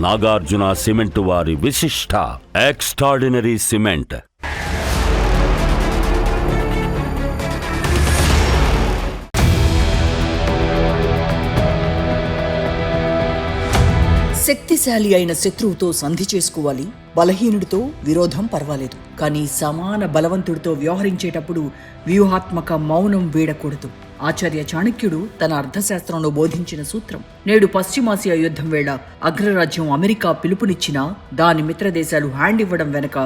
Nagarjuna cement వారి విశిష్ట extraordinary cement. శక్తిశాలి అయిన శత్రువుతో సంధి చేసుకోవాలి, బలహీనుడితో విరోధం పర్వాలేదు, కానీ సమాన బలవంతుడితో వ్యవహరించేటప్పుడు వ్యూహాత్మక మౌనం వీడకూడదు. ఆచార్య చాణక్యుడు తన అర్థశాస్త్రంలో బోధించిన సూత్రం నేడు పశ్చిమాసియా యుద్ధం వేళ అగ్రరాజ్యం అమెరికా పిలుపునిచ్చినా దాని మిత్రదేశాలు హ్యాండ్ ఇవ్వడం వెనుక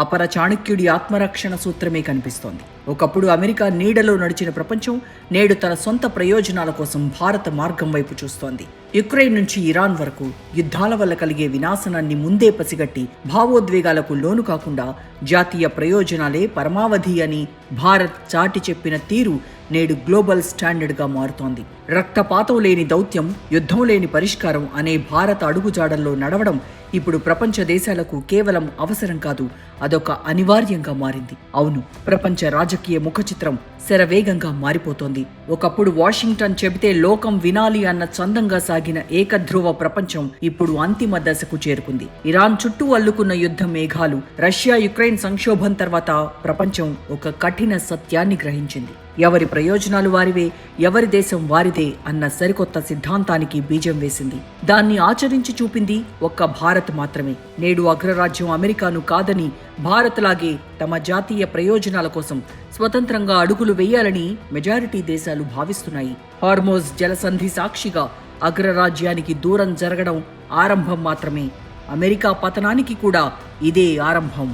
అపర చాణక్యుడి ఆత్మరక్షణ సూత్రమే కనిపిస్తోంది. ఒకప్పుడు అమెరికా నీడలో నడిచిన ప్రపంచం నేడు తన సొంత ప్రయోజనాల కోసం భారత మార్గం వైపు చూస్తోంది. యుక్రెయిన్ నుంచి ఇరాన్ వరకు యుద్ధాల వల్ల కలిగే వినాశనాన్ని ముందే పసిగట్టి భావోద్వేగాలకు లోను కాకుండా జాతీయ ప్రయోజనాలే పరమావధి అని భారత్ చాటి చెప్పిన తీరు నేడు గ్లోబల్ స్టాండర్డ్గా మారుతోంది. రక్తపాతం లేని దౌత్యం, యుద్ధం లేని పరిష్కారం అనే భారత అడుగుజాడల్లో నడవడం ఇప్పుడు ప్రపంచ దేశాలకు కేవలం అవసరం కాదు, అదొక అనివార్యంగా మారింది. అవును, ప్రపంచ రాజకీయ ముఖచిత్రం శరవేగంగా మారిపోతోంది. ఒకప్పుడు వాషింగ్టన్ చెబితే లోకం వినాలి అన్న చందంగా సాగిన ఏకధ్రువ ప్రపంచం ఇప్పుడు అంతిమ దశకు చేరుకుంది. ఇరాన్ చుట్టూ అల్లుకున్న యుద్ధ మేఘాలు, రష్యా యుక్రెయిన్ సంక్షోభం తర్వాత ప్రపంచం ఒక కఠిన సత్యాన్ని గ్రహించింది. ఎవరి ప్రయోజనాలు వారివే, ఎవరి దేశం వారిదే అన్న సరికొత్త సిద్ధాంతానికి బీజం వేసింది. దాన్ని ఆచరించి చూపింది ఒక్క భారత్ మాత్రమే. నేడు అగ్రరాజ్యం అమెరికాను కాదని భారత్ లాగే తమ జాతీయ ప్రయోజనాల కోసం స్వతంత్రంగా అడుగులు వేయాలని మెజారిటీ దేశాలు భావిస్తున్నాయి. హార్మోజ్ జలసంధి సాక్షిగా అగ్రరాజ్యానికి దూరం జరగడం ఆరంభం మాత్రమే. అమెరికా పతనానికి కూడా ఇదే ఆరంభం.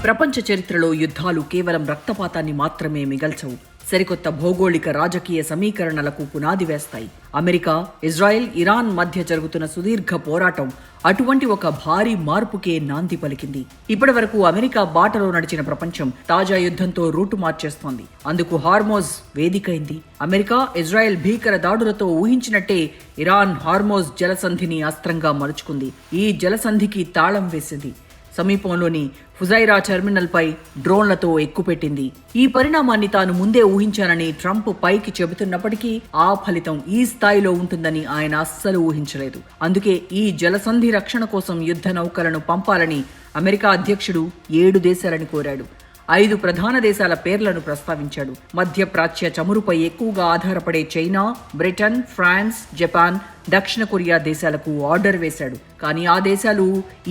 ప్రపంచ చరిత్రలో యుద్ధాలు కేవలం రక్తపాతాన్ని మాత్రమే మిగల్చవు, సరికొత్త భౌగోళిక రాజకీయ సమీకరణలకు పునాది వేస్తాయి. అమెరికా, ఇజ్రాయెల్, ఇరాన్ మధ్య జరుగుతున్న సుదీర్ఘ పోరాటం అటువంటి ఒక భారీ మార్పుకే నాంది పలికింది. ఇప్పటి వరకు అమెరికా బాటలో నడిచిన ప్రపంచం తాజా యుద్ధంతో రూటు మార్చేస్తోంది. అందుకు హార్మోజ్ వేదికైంది. అమెరికా, ఇజ్రాయెల్ భీకర దాడులతో ఊహించినట్టే ఇరాన్ హార్మోజ్ జలసంధిని అస్త్రంగా మలుచుకుంది. ఈ జలసంధికి తాళం వేసింది. సమీపంలోని ఫుజైరా టెర్మినల్ పై డ్రోన్లతో ఎక్కుపెట్టింది. ఈ పరిణామాన్ని తాను ముందే ఊహించానని ట్రంప్ పైకి చెబుతున్నప్పటికీ ఆ ఫలితం ఈ స్థాయిలో ఉంటుందని ఆయన అస్సలు ఊహించలేదు. అందుకే ఈ జలసంధి రక్షణ కోసం యుద్ధ నౌకలను పంపాలని అమెరికా అధ్యక్షుడు 7 దేశాలని కోరాడు. 5 ప్రధాన దేశాల పేర్లను ప్రస్తావించాడు. మధ్యప్రాచ్య చమురుపై ఎక్కువగా ఆధారపడే చైనా, బ్రిటన్, ఫ్రాన్స్, జపాన్, దక్షిణ కొరియా దేశాలకు ఆర్డర్ వేశాడు. కానీ ఆ దేశాలు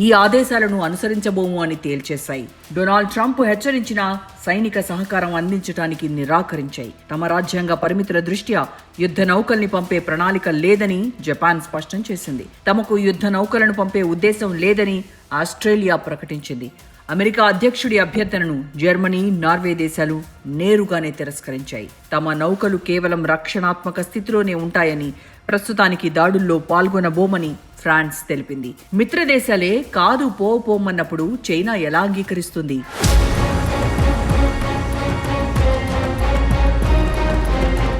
ఈ ఆదేశాలను అనుసరించబోము అని తేల్చేశాయి. డొనాల్డ్ ట్రంప్ హెచ్చరించిన సైనిక సహకారం అందించడానికి నిరాకరించాయి. తమ రాజ్యాంగ పరిమితుల దృష్ట్యా యుద్ధ నౌకల్ని పంపే ప్రణాళిక లేదని జపాన్ స్పష్టం చేసింది. తమకు యుద్ధ నౌకలను పంపే ఉద్దేశం లేదని ఆస్ట్రేలియా ప్రకటించింది. అమెరికా అధ్యక్షుడి అభ్యర్థనను జర్మనీ, నార్వే దేశాలు నేరుగానే తిరస్కరించాయి. తమ నౌకలు కేవలం రక్షణాత్మక స్థితిలోనే ఉంటాయని, ప్రస్తుతానికి దాడుల్లో పాల్గొనబోమని ఫ్రాన్స్ తెలిపింది. మిత్రదేశాలే కాదు పోమన్నప్పుడు చైనా ఎలా అంగీకరిస్తుంది?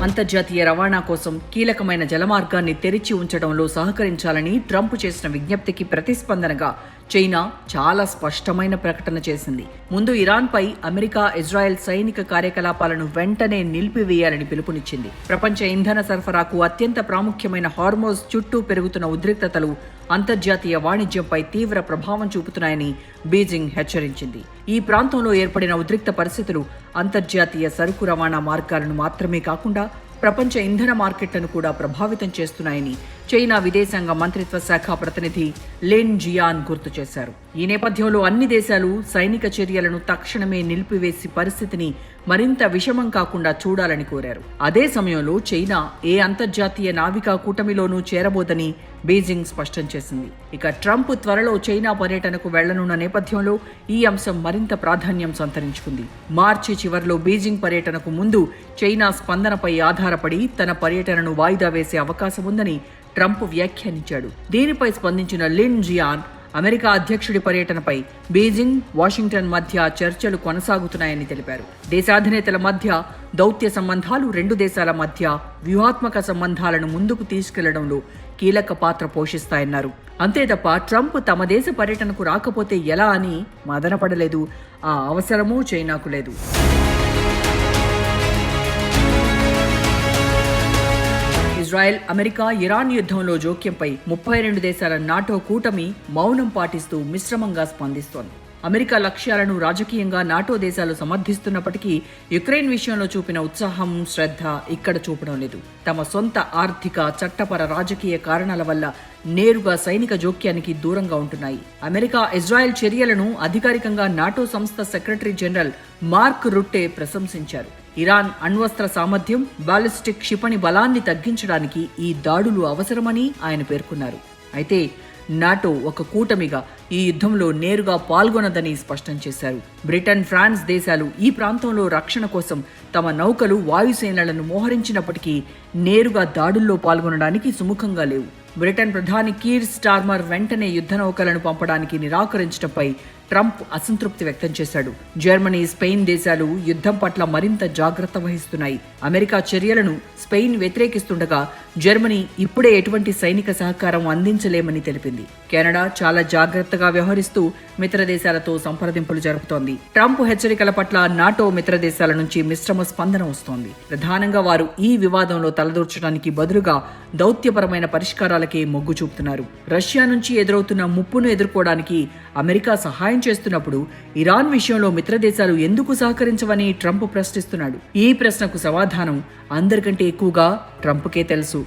అంతర్జాతీయ రవాణా కోసం కీలకమైన జలమార్గాన్ని తెరిచి ఉంచడంలో సహకరించాలని ట్రంప్ చేసిన విజ్ఞప్తికి ప్రతిస్పందనగా చైనా చాలా స్పష్టమైన ప్రకటన చేసింది. ముందు ఇరాన్పై అమెరికా, ఇజ్రాయెల్ సైనిక కార్యకలాపాలను వెంటనే నిలిపివేయాలని పిలుపునిచ్చింది. ప్రపంచ ఇంధన సరఫరాకు అత్యంత ప్రాముఖ్యమైన హార్మోజ్ చుట్టూ పెరుగుతున్న ఉద్రిక్తతలు అంతర్జాతీయ వాణిజ్యంపై తీవ్ర ప్రభావం చూపుతున్నాయని బీజింగ్ హెచ్చరించింది. ఈ ప్రాంతంలో ఏర్పడిన ఉద్రిక్త పరిస్థితులు అంతర్జాతీయ సరుకు రవాణా మార్గాలను మాత్రమే కాకుండా ప్రపంచ ఇంధన మార్కెట్లను కూడా ప్రభావితం చేస్తున్నాయని చైనా విదేశాంగ మంత్రిత్వ శాఖ ప్రతినిధి లిన్ జియాన్ గుర్తు చేశారు. ఈ నేపథ్యంలో అన్ని దేశాలు సైనిక చర్యలను తక్షణమే నిలిపివేసి పరిస్థితిని మరింత విషమం కాకుండా చూడాలని కోరారు. అదే సమయంలో చైనా ఏ అంతర్జాతీయ నావికా కూటమిలోనూ చేరబోదని బీజింగ్ స్పష్టం చేసింది. ఇక ట్రంప్ త్వరలో చైనా పర్యటనకు వెళ్లనున్న నేపథ్యంలో ఈ అంశం మరింత ప్రాధాన్యం సంతరించుకుంది. మార్చి చివరిలో బీజింగ్ పర్యటనకు ముందు చైనా స్పందనపై ఆధారపడి తన పర్యటనను వాయిదా వేసే అవకాశం ఉందని ట్రంప్ వ్యాఖ్యానించాడు. దీనిపై స్పందించిన లిన్ జియాన్ అమెరికా అధ్యక్షుడి పర్యటనపై బీజింగ్, వాషింగ్టన్ మధ్య చర్చలు కొనసాగుతున్నాయని తెలిపారు. దేశాధినేతల మధ్య దౌత్య సంబంధాలు 2 దేశాల మధ్య వ్యూహాత్మక సంబంధాలను ముందుకు తీసుకెళ్లడంలో కీలక పాత్ర పోషిస్తాయన్నారు. అంతే తప్ప ట్రంప్ తమ దేశ పర్యటనకు రాకపోతే ఎలా అని మదనపడలేదు. ఆ అవసరమూ చైనాకు లేదు. ఇజ్రాయెల్, అమెరికా, ఇరాన్ యుద్ధంలో జోక్యంపై 32 దేశాల నాటో కూటమి మౌనం పాటిస్తూ మిశ్రమంగా స్పందిస్తోంది. అమెరికా లక్ష్యాలను రాజకీయంగా నాటో దేశాలు సమర్థిస్తున్నప్పటికీ యుక్రెయిన్ విషయంలో చూపిన ఉత్సాహం, శ్రద్ధ ఇక్కడ చూపడం లేదు. తమ సొంత ఆర్థిక, చట్టపర, రాజకీయ కారణాల వల్ల నేరుగా సైనిక జోక్యానికి దూరంగా ఉంటున్నాయి. అమెరికా ఇజ్రాయెల్ చర్యలను అధికారికంగా నాటో సంస్థ సెక్రటరీ జనరల్ మార్క్ రుట్టే ప్రశంసించారు. ఇరాన్ అణ్వస్త్ర సామర్థ్యం, బాలిస్టిక్ క్షిపణి బలాన్ని తగ్గించడానికి ఈ దాడులు అవసరమని ఆయన పేర్కొన్నారు. అయితే నాటో ఒక కూటమిగా ఈ యుద్ధంలో నేరుగా పాల్గొనదని స్పష్టం చేశారు. బ్రిటన్, ఫ్రాన్స్ దేశాలు ఈ ప్రాంతంలో రక్షణ కోసం తమ నౌకలు వాయుసేనలను మోహరించినప్పటికీ నేరుగా దాడుల్లో పాల్గొనడానికి సుముఖంగా లేవు. బ్రిటన్ ప్రధాని కీర్ స్టార్మర్ వెంటనే యుద్ధ నౌకలను పంపడానికి నిరాకరించడంపై ట్రంప్ అసంతృప్తి వ్యక్తం చేశాడు. జర్మనీ, స్పెయిన్ దేశాలు యుద్ధం పట్ల మరింత జాగ్రత్త వహిస్తున్నాయి. అమెరికా చర్యలను స్పెయిన్ వ్యతిరేకిస్తుండగా జర్మనీ ఇప్పుడే ఎటువంటి సైనిక సహకారం అందించలేమని తెలిపింది. కెనడా చాలా జాగ్రత్తగా వ్యవహరిస్తూ మిత్ర దేశాలతో సంప్రదింపులు జరుపుతోంది. ట్రంప్ హెచ్చరికల పట్ల నాటో మిత్ర దేశాల నుంచి మిశ్రమ స్పందన వస్తోంది. ప్రధానంగా వారు ఈ వివాదంలో తలదూర్చడానికి బదులుగా దౌత్యపరమైన పరిష్కారాలకే మొగ్గు చూపుతున్నారు. రష్యా నుంచి ఎదురవుతున్న ముప్పును ఎదుర్కోవడానికి అమెరికా సహాయం చేస్తున్నప్పుడు ఇరాన్ విషయంలో మిత్రదేశాలు ఎందుకు సహకరించవని ట్రంప్ ప్రశ్నిస్తున్నాడు. ఈ ప్రశ్నకు సమాధానం అందరికంటే ఎక్కువగా ట్రంప్కే తెలుసు.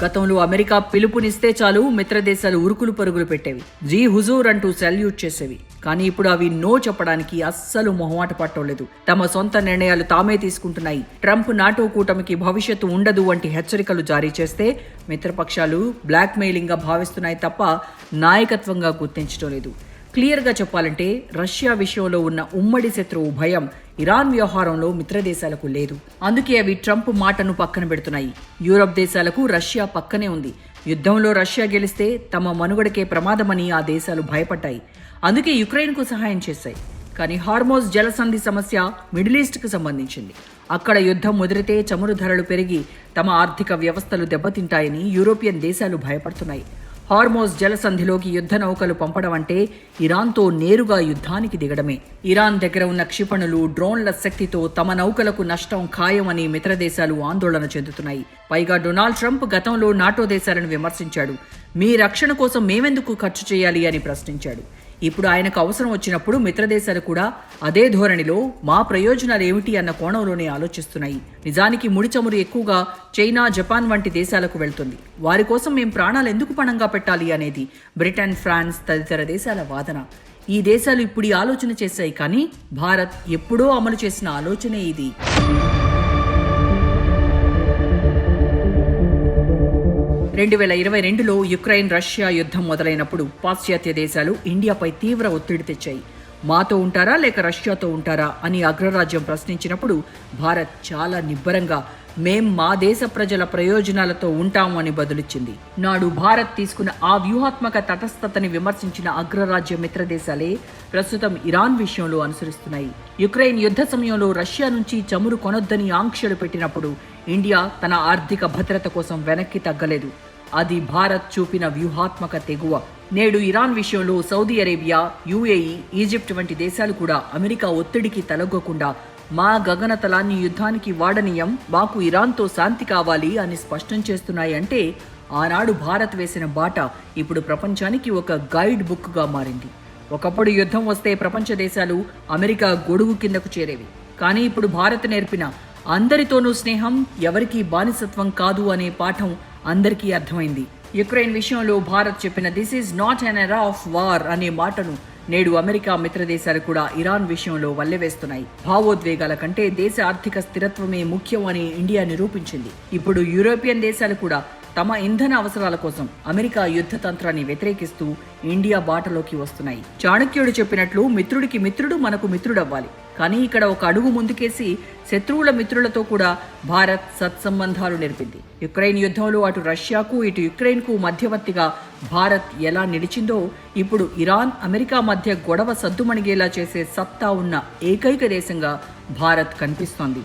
గతంలో అమెరికా పిలుపునిస్తే చాలు మిత్రదేశాలు ఉరుకులు పరుగులు పెట్టేవి, జీ హుజూర్ అంటూ సెల్యూట్ చేసేవి. కానీ ఇప్పుడు అవి నో చెప్పడానికి అస్సలు మొహమాట పట్టడం లేదు. తమ సొంత నిర్ణయాలు తామే తీసుకుంటున్నాయి. ట్రంప్ నాటో కూటమికి భవిష్యత్తు ఉండదు వంటి హెచ్చరికలు జారీ చేస్తే మిత్రపక్షాలు బ్లాక్ మెయిలింగ్ గా భావిస్తున్నాయి తప్ప నాయకత్వంగా గుర్తించడం లేదు. క్లియర్గా చెప్పాలంటే రష్యా విషయంలో ఉన్న ఉమ్మడి శత్రువు భయం ఇరాన్ వ్యవహారంలో మిత్రదేశాలకు లేదు. అందుకే అవి ట్రంప్ మాటను పక్కన పెడుతున్నాయి. యూరప్ దేశాలకు రష్యా పక్కనే ఉంది. యుద్ధంలో రష్యా గెలిస్తే తమ మనుగడకే ప్రమాదమని ఆ దేశాలు భయపడ్డాయి. అందుకే యుక్రెయిన్కు సహాయం చేశాయి. కానీ హార్మోజ్ జలసంధి సమస్య మిడిల్ ఈస్ట్కు సంబంధించింది. అక్కడ యుద్ధం ముదిరితే చమురు ధరలు పెరిగి తమ ఆర్థిక వ్యవస్థలు దెబ్బతింటాయని యూరోపియన్ దేశాలు భయపడుతున్నాయి. హార్మోజ్ జలసంధిలోకి యుద్ధ నౌకలు పంపడం అంటే ఇరాన్తో నేరుగా యుద్ధానికి దిగడమే. ఇరాన్ దగ్గర ఉన్న క్షిపణులు, డ్రోన్ల శక్తితో తమ నౌకలకు నష్టం ఖాయమని మిత్రదేశాలు ఆందోళన చెందుతున్నాయి. పైగా డొనాల్డ్ ట్రంప్ గతంలో నాటో దేశాలను విమర్శించాడు. మీ రక్షణ కోసం మేమెందుకు ఖర్చు చేయాలి అని ప్రశ్నించాడు. ఇప్పుడు ఆయనకు అవసరం వచ్చినప్పుడు మిత్రదేశాలు కూడా అదే ధోరణిలో మా ప్రయోజనాలు ఏమిటి అన్న కోణంలోనే ఆలోచిస్తున్నాయి. నిజానికి ముడి చమురు ఎక్కువగా చైనా, జపాన్ వంటి దేశాలకు వెళ్తుంది. వారి కోసం మేం ప్రాణాలు ఎందుకు పణంగా పెట్టాలి అనేది బ్రిటన్, ఫ్రాన్స్ తదితర దేశాల వాదన. ఈ దేశాలు ఇప్పుడు ఈ ఆలోచన చేశాయి, కానీ భారత్ ఎప్పుడో అమలు చేసిన ఆలోచనే ఇది. 2022లో యుక్రెయిన్ రష్యా యుద్ధం మొదలైనప్పుడు పాశ్చాత్య దేశాలు ఇండియాపై తీవ్ర ఒత్తిడి తెచ్చాయి. మాతో ఉంటారా లేక రష్యాతో ఉంటారా అని అగ్రరాజ్యం ప్రశ్నించినప్పుడు భారత్ చాలా నిబ్బరంగా మేం మా దేశ ప్రజల ప్రయోజనాలతో ఉంటాము అని బదులిచ్చింది. నాడు భారత్ తీసుకున్న ఆ వ్యూహాత్మక తటస్థతని విమర్శించిన అగ్రరాజ్య మిత్ర దేశాలే ప్రస్తుతం ఇరాన్ విషయంలో అనుసరిస్తున్నాయి. యుక్రెయిన్ యుద్ధ సమయంలో రష్యా నుంచి చమురు కొనొద్దని ఆంక్షలు పెట్టినప్పుడు ఇండియా తన ఆర్థిక భద్రత కోసం వెనక్కి తగ్గలేదు. అది భారత్ చూపిన వ్యూహాత్మక తెగువ. నేడు ఇరాన్ విషయంలో సౌదీ అరేబియా, యుఏఈ, ఈజిప్ట్ వంటి దేశాలు కూడా అమెరికా ఒత్తిడికి తలొగ్గకుండా మా గగనతలాన్ని యుద్ధానికి వాడనీయం, మాకు ఇరాన్తో శాంతి కావాలి అని స్పష్టం చేస్తున్నాయి. అంటే ఆనాడు భారత్ వేసిన బాట ఇప్పుడు ప్రపంచానికి ఒక గైడ్ బుక్గా మారింది. ఒకప్పుడు యుద్ధం వస్తే ప్రపంచ దేశాలు అమెరికా గొడుగు కిందకు చేరేవి. కానీ ఇప్పుడు భారత్ నేర్పిన అందరితోనూ స్నేహం, ఎవరికీ బానిసత్వం కాదు అనే పాఠం అందరికీ అర్థమైంది. యుక్రెయిన్ విషయంలో భారత్ చెప్పిన this is not an era of war అనే మాటను నేడు అమెరికా మిత్రదేశాలు కూడా ఇరాన్ విషయంలో వల్లెవేస్తున్నాయి. భావోద్వేగాల కంటే దేశ ఆర్థిక స్థిరత్వమే ముఖ్యం అని ఇండియా నిరూపించింది. ఇప్పుడు యూరోపియన్ దేశాలు కూడా తమ ఇంధన అవసరాల కోసం అమెరికా యుద్ధ తంత్రాన్ని వ్యతిరేకిస్తూ ఇండియా బాటలోకి వస్తున్నాయి. చాణక్యుడు చెప్పినట్లు మిత్రుడికి మిత్రుడు మనకు మిత్రుడవ్వాలి. కానీ ఇక్కడ ఒక అడుగు ముందుకేసి శత్రువుల మిత్రులతో కూడా భారత్ సత్సంబంధాలు నేర్పింది. యుక్రెయిన్ యుద్ధంలో అటు రష్యాకు ఇటు యుక్రెయిన్కు మధ్యవర్తిగా భారత్ ఎలా నిలిచిందో ఇప్పుడు ఇరాన్, అమెరికా మధ్య గొడవ సద్దుమణిగేలా చేసే సత్తా ఉన్న ఏకైక దేశంగా భారత్ కనిపిస్తోంది.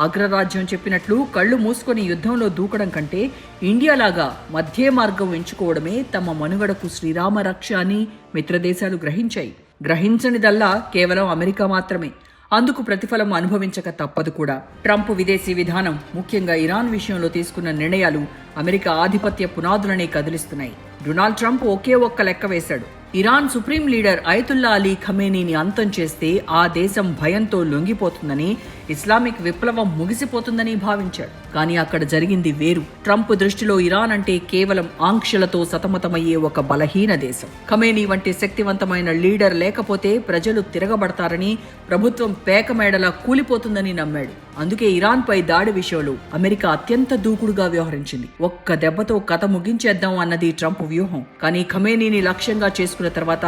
అగ్రరాజ్యం చెప్పినట్లు కళ్ళు మూసుకొని యుద్ధంలో దూకడం కంటే ఇండియాలాగా మధ్య మార్గం ఎంచుకోవడమే తమ మనుగడకు శ్రీరామ రక్ష అని మిత్రదేశాలు గ్రహించాయి. గ్రహించనిదల్లా కేవలం అమెరికా మాత్రమే. అందుకు ప్రతిఫలం అనుభవించక తప్పదు కూడా. ట్రంప్ విదేశీ విధానం, ముఖ్యంగా ఇరాన్ విషయంలో తీసుకున్న నిర్ణయాలు అమెరికా ఆధిపత్య పునాదులనే కదిలిస్తున్నాయి. డొనాల్డ్ ట్రంప్ ఒకే ఒక్క లెక్క వేశాడు. Iran supreme leader Ayatollah Ali ఖమేనీని అంతం చేస్తే ఆ దేశం భయంతో లొంగిపోతుందని, ఇస్లామిక్ విప్లవం ముగిసిపోతుందని భావించాడు. కానీ అక్కడ జరిగింది వేరు. ట్రంప్ దృష్టిలో ఇరాన్ అంటే కేవలం ఆంక్షలతో సతమతమయ్యే ఒక బలహీన దేశం. ఖమేనీ వంటి శక్తివంతమైన లీడర్ లేకపోతే ప్రజలు తిరగబడతారని, ప్రభుత్వం పేకమేడలా కూలిపోతుందని నమ్మాడు. అందుకే ఇరాన్పై దాడి విషయంలో అమెరికా అత్యంత దూకుడుగా వ్యవహరించింది. ఒక్క దెబ్బతో కథ ముగించేద్దాం అన్నది ట్రంప్ వ్యూహం. కానీ ఖమేనీని లక్ష్యంగా చేసుకున్న తర్వాత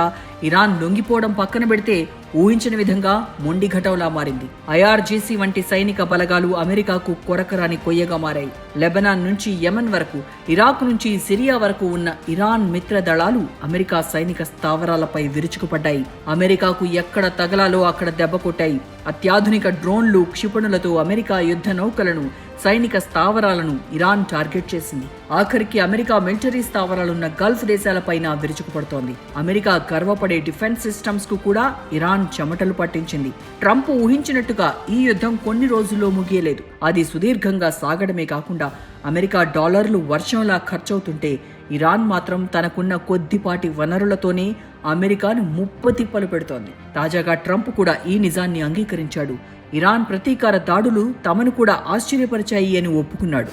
ఇరాన్ లొంగిపోవడం పక్కన పెడితే ఊహించని విధంగా మొండి ఘటంలా మారింది. ఐఆర్జీసీ వంటి సైనిక బలగాలు అమెరికాకు కొరకరాని కొయ్యగా మారాయి. లెబనాన్ నుంచి యెమెన్ వరకు, ఇరాక్ నుంచి సిరియా వరకు ఉన్న ఇరాన్ మిత్ర దళాలు అమెరికా సైనిక స్థావరాలపై విరుచుకుపడ్డాయి. అమెరికాకు ఎక్కడ తగలాలో అక్కడ దెబ్బ కొట్టాయి. అత్యాధునిక డ్రోన్లు, క్షిపణులతో అమెరికా యుద్ధ నౌకలను, సైనిక స్థావరాలను ఇరాన్ టార్గెట్ చేసింది. ఆఖరికి అమెరికా మిలిటరీ స్థావరాలున్న గల్ఫ్ దేశాలపైన విరుచుకుపడుతోంది. అమెరికా గర్వపడే డిఫెన్స్ సిస్టమ్స్ కు కూడా ఇరాన్ చెమటలు పట్టించింది. ట్రంప్ ఊహించినట్టుగా ఈ యుద్ధం కొన్ని రోజుల్లో ముగియలేదు. అది సుదీర్ఘంగా సాగడమే కాకుండా అమెరికా డాలర్లు వర్షంలా ఖర్చవుతుంటే ఇరాన్ మాత్రం తనకున్న కొద్దిపాటి వనరులతోనే అమెరికాను ముప్పతిప్పలు పెడుతోంది. తాజాగా ట్రంప్ కూడా ఈ నిజాన్ని అంగీకరించాడు. ఇరాన్ ప్రతీకార దాడులు తమను కూడా ఆశ్చర్యపరిచాయి అని ఒప్పుకున్నాడు.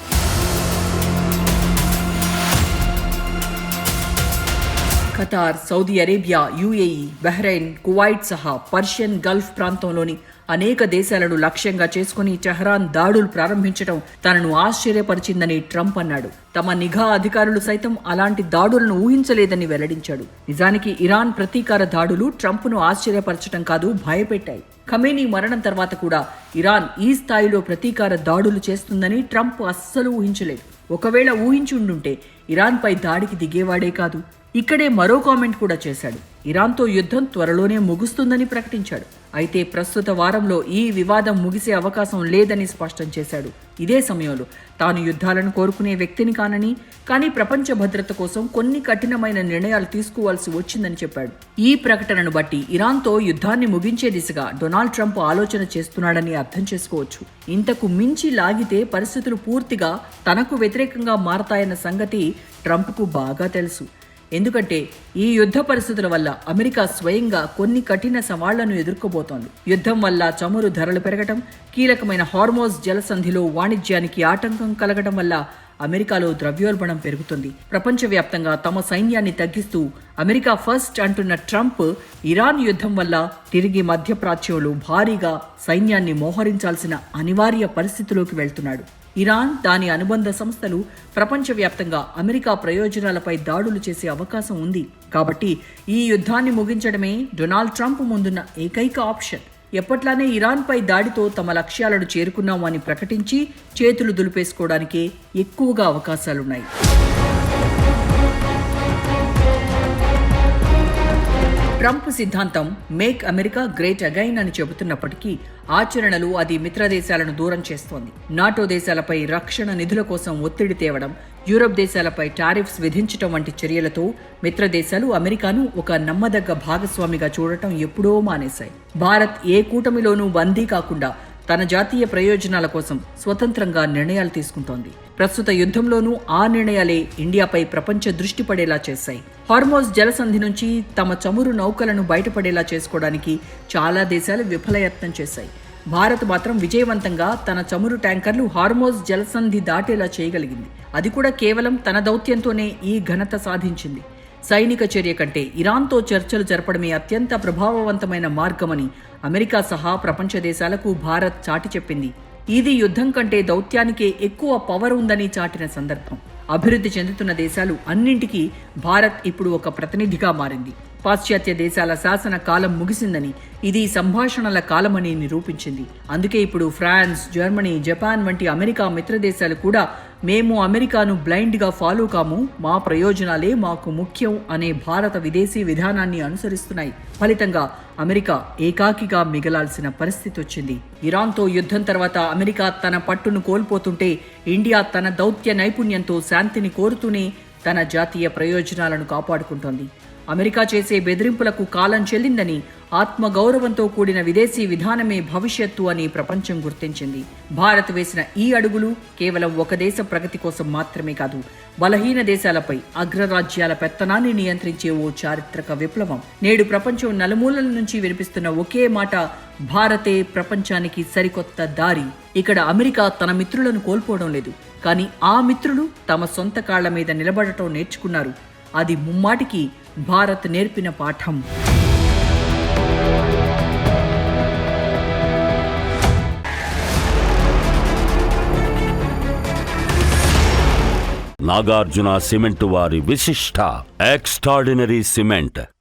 Qatar, Saudi Arabia, UAE, Bahrain, Kuwait సహా పర్షియన్ గల్ఫ్ ప్రాంతంలోని అనేక దేశాలను లక్ష్యంగా చేసుకుని టెహ్రాన్ దాడులు ప్రారంభించడం తనను ఆశ్చర్యపరిచిందని ట్రంప్ అన్నాడు. తమ నిఘా అధికారులు సైతం అలాంటి దాడులను ఊహించలేదని వెల్లడించాడు. నిజానికి ఇరాన్ ప్రతీకార దాడులు ట్రంప్ను ఆశ్చర్యపరచడం కాదు, భయపెట్టాయి. ఖమేనీ మరణం తర్వాత కూడా ఇరాన్ ఈ స్థాయిలో ప్రతీకార దాడులు చేస్తుందని ట్రంప్ అస్సలు ఊహించలేదు. ఒకవేళ ఊహించి ఉండుంటే ఇరాన్పై దాడికి దిగేవాడే కాదు. ఇక్కడే మరో కామెంట్ కూడా చేశాడు. ఇరాన్తో యుద్ధం త్వరలోనే ముగుస్తుందని ప్రకటించాడు. అయితే ప్రస్తుత వారంలో ఈ వివాదం ముగిసే అవకాశం లేదని స్పష్టం చేశాడు. ఇదే సమయంలో తాను యుద్ధాలను కోరుకునే వ్యక్తిని కానని, కానీ ప్రపంచ భద్రత కోసం కొన్ని కఠినమైన నిర్ణయాలు తీసుకోవాల్సి వచ్చిందని చెప్పాడు. ఈ ప్రకటనను బట్టి ఇరాన్తో యుద్ధాన్ని ముగించే దిశగా డొనాల్డ్ ట్రంప్ ఆలోచన చేస్తున్నాడని అర్థం చేసుకోవచ్చు. ఇంతకు మించి లాగితే పరిస్థితులు పూర్తిగా తనకు వ్యతిరేకంగా మారతాయన్న సంగతి ట్రంప్కు బాగా తెలుసు. ఎందుకంటే ఈ యుద్ధ పరిస్థితుల వల్ల అమెరికా స్వయంగా కొన్ని కఠిన సవాళ్లను ఎదుర్కోబోతోంది. యుద్ధం వల్ల చమురు ధరలు పెరగటం, కీలకమైన హార్మోజ్ జలసంధిలో వాణిజ్యానికి ఆటంకం కలగడం వల్ల అమెరికాలో ద్రవ్యోల్బణం పెరుగుతుంది. ప్రపంచవ్యాప్తంగా తమ సైన్యాన్ని తగ్గిస్తూ అమెరికా ఫస్ట్ అంటున్న ట్రంప్ ఇరాన్ యుద్ధం వల్ల తిరిగి మధ్యప్రాచ్యంలో భారీగా సైన్యాన్ని మోహరించాల్సిన అనివార్య పరిస్థితిలోకి వెళ్తున్నాడు. ఇరాన్, దాని అనుబంధ సంస్థలు ప్రపంచవ్యాప్తంగా అమెరికా ప్రయోజనాలపై దాడులు చేసే అవకాశం ఉంది. కాబట్టి ఈ యుద్ధాన్ని ముగించడమే డొనాల్డ్ ట్రంప్ ముందున్న ఏకైక ఆప్షన్. ఎప్పట్లానే ఇరాన్పై దాడితో తమ లక్ష్యాలను చేరుకున్నామని ప్రకటించి చేతులు దులిపేసుకోవడానికే ఎక్కువగా అవకాశాలున్నాయి. ట్రంప్ సిద్ధాంతం మేక్ అమెరికా గ్రేట్ అగైన్ అని చెబుతున్నప్పటికీ ఆచరణలో అది మిత్రదేశాలను దూరం చేస్తోంది. నాటో దేశాలపై రక్షణ నిధుల కోసం ఒత్తిడి తేవడం, యూరప్ దేశాలపై టారిఫ్స్ విధించడం వంటి చర్యలతో మిత్రదేశాలు అమెరికాను ఒక నమ్మదగ్గ భాగస్వామిగా చూడటం ఎప్పుడో మానేశాయి. భారత్ ఏ కూటమిలోనూ బందీ కాకుండా తన జాతీయ ప్రయోజనాల కోసం స్వతంత్రంగా నిర్ణయాలు తీసుకుంటోంది. ప్రస్తుత యుద్ధంలోనూ ఆ నిర్ణయాలే ఇండియాపై ప్రపంచ దృష్టి పడేలా చేశాయి. హార్మోజ్ జలసంధి నుంచి తమ చమురు నౌకలను బయటపడేలా చేసుకోవడానికి చాలా దేశాలు విఫలయత్నం చేశాయి. భారత్ మాత్రం విజయవంతంగా తన చమురు ట్యాంకర్లు హార్మోజ్ జలసంధి దాటేలా చేయగలిగింది. అది కూడా కేవలం తన దౌత్యంతోనే ఈ ఘనత సాధించింది. సైనిక చర్య కంటే ఇరాన్తో చర్చలు జరపడమే అత్యంత ప్రభావవంతమైన మార్గమని అమెరికా సహా ప్రపంచ దేశాలకు భారత్ చాటి చెప్పింది. ఇది యుద్ధం కంటే దౌత్యానికే ఎక్కువ పవర్ ఉందని చాటిన సందర్భం. అభివృద్ధి చెందుతున్న దేశాలు అన్నింటికీ భారత్ ఇప్పుడు ఒక ప్రతినిధిగా మారింది. పాశ్చాత్య దేశాల శాసన కాలం ముగిసిందని, ఇది సంభాషణల కాలమని నిరూపించింది. అందుకే ఇప్పుడు ఫ్రాన్స్, జర్మనీ, జపాన్ వంటి అమెరికా మిత్రదేశాలు కూడా మేము అమెరికాను బ్లైండ్గా ఫాలో కాము, మా ప్రయోజనాలే మాకు ముఖ్యం అనే భారత విదేశీ విధానాన్ని అనుసరిస్తున్నాయి. ఫలితంగా అమెరికా ఏకాకిగా మిగలాల్సిన పరిస్థితి వచ్చింది. ఇరాన్తో యుద్ధం తర్వాత అమెరికా తన పట్టును కోల్పోతుంటే, ఇండియా తన దౌత్య నైపుణ్యంతో శాంతిని కోరుతూనే తన జాతీయ ప్రయోజనాలను కాపాడుకుంటోంది. అమెరికా చేసే బెదిరింపులకు కాలం చెల్లిందని, ఆత్మగౌరవంతో కూడిన విదేశీ విధానమే భవిష్యత్తు అని ప్రపంచం గుర్తించింది. భారత్ వేసిన ఈ అడుగులు కేవలం ఒక దేశ ప్రగతి కోసం మాత్రమే కాదు, బలహీన దేశాలపై అగ్రరాజ్యాల పెత్తనాన్ని నియంత్రించే ఓ చారిత్రక విప్లవం. నేడు ప్రపంచం నలుమూలల నుంచి వినిపిస్తున్న ఒకే మాట, భారతే ప్రపంచానికి సరికొత్త దారి. ఇక్కడ అమెరికా తన మిత్రులను కోల్పోవడం లేదు, కానీ ఆ మిత్రులు తమ సొంత కాళ్ల మీద నిలబడటం నేర్చుకున్నారు. అది ముమ్మాటికి భారత్ నేర్పిన పాఠం. నాగార్జున సిమెంట్ వారి విశిష్ట ఎక్స్ట్రాడినరీ సిమెంట్.